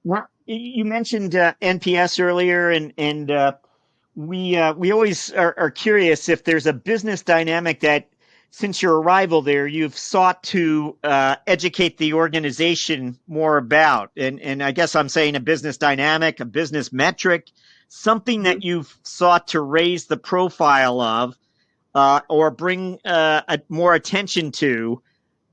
Well, you mentioned NPS earlier, and we always are curious if there's a business dynamic that, since your arrival there, you've sought to educate the organization more about. And I guess I'm saying a business dynamic, a business metric, something that you've sought to raise the profile of or bring more attention to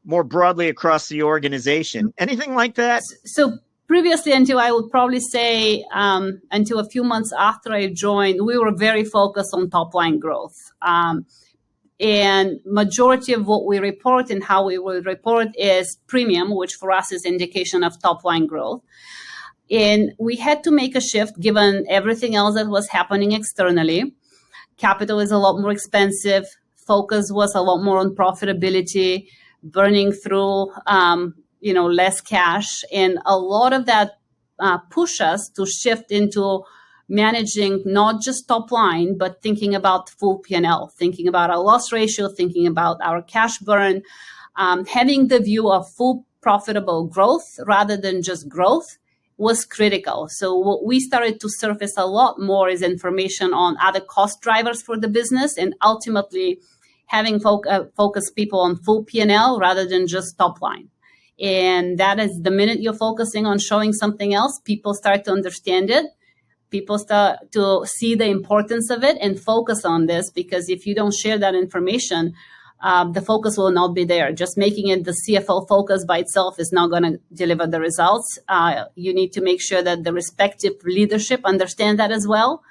more broadly across the organization. Anything like that? So previously, until I would probably say until a few months after I joined, we were very focused on top line growth. And majority of what we report and how we will report is premium, which for us is indication of top line growth. And we had to make a shift given everything else that was happening externally. Capital is a lot more expensive. Focus was a lot more on profitability, burning through less cash. And a lot of that pushed us to shift into managing not just top line, but thinking about full P&L, thinking about our loss ratio, thinking about our cash burn, having the view of full profitable growth rather than just growth was critical. So what we started to surface a lot more is information on other cost drivers for the business, and ultimately having focus people on full P&L rather than just top line. And that is the minute you're focusing on showing something else, people start to understand it. People start to see the importance of it and focus on this, because if you don't share that information, the focus will not be there. Just making it the CFO focus by itself is not going to deliver the results. You need to make sure that the respective leadership understand that as well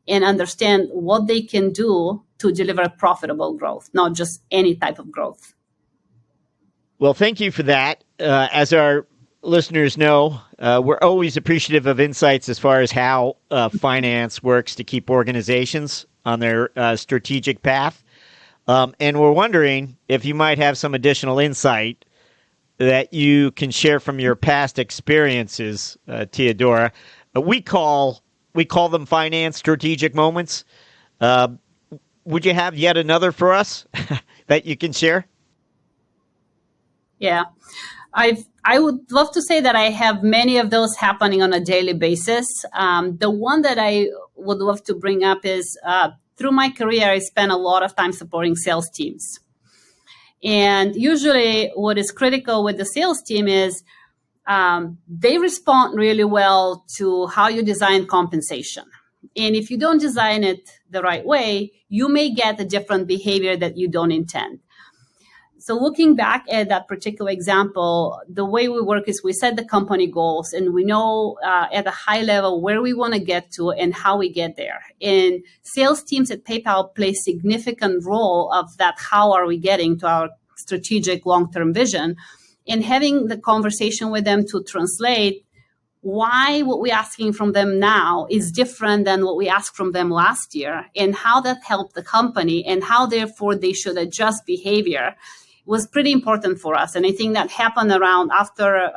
and understand what they can do to deliver profitable growth, not just any type of growth. Well, thank you for that. As our listeners know, we're always appreciative of insights as far as how finance works to keep organizations on their strategic path. And we're wondering if you might have some additional insight that you can share from your past experiences, Teodora. We call them finance strategic moments. Would you have yet another for us that you can share? Yeah, I would love to say that I have many of those happening on a daily basis. The one that I would love to bring up is through my career, I spent a lot of time supporting sales teams. And usually what is critical with the sales team is they respond really well to how you design compensation. And if you don't design it the right way, you may get a different behavior that you don't intend. So looking back at that particular example, the way we work is we set the company goals and we know at a high level where we want to get to and how we get there. And sales teams at PayPal play a significant role of that. How are we getting to our strategic long-term vision? And having the conversation with them to translate why what we're asking from them now is different than what we asked from them last year, and how that helped the company and how therefore they should adjust behavior was pretty important for us. And I think that happened around after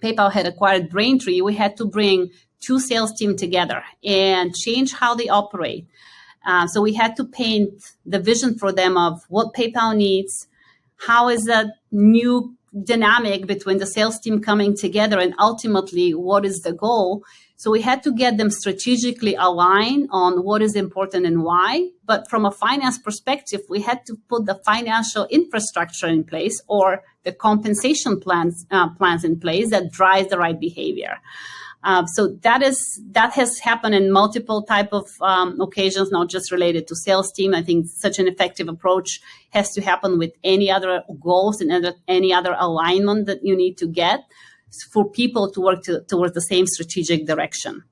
PayPal had acquired Braintree. We had to bring two sales teams together and change how they operate. So we had to paint the vision for them of what PayPal needs, how is that new dynamic between the sales team coming together, and ultimately what is the goal. So we had to get them strategically aligned on what is important and why. But from a finance perspective, we had to put the financial infrastructure in place, or the compensation plans in place that drive the right behavior. So that has happened in multiple type of occasions, not just related to sales team. I think such an effective approach has to happen with any other goals and any other alignment that you need to get for people to work towards the same strategic direction.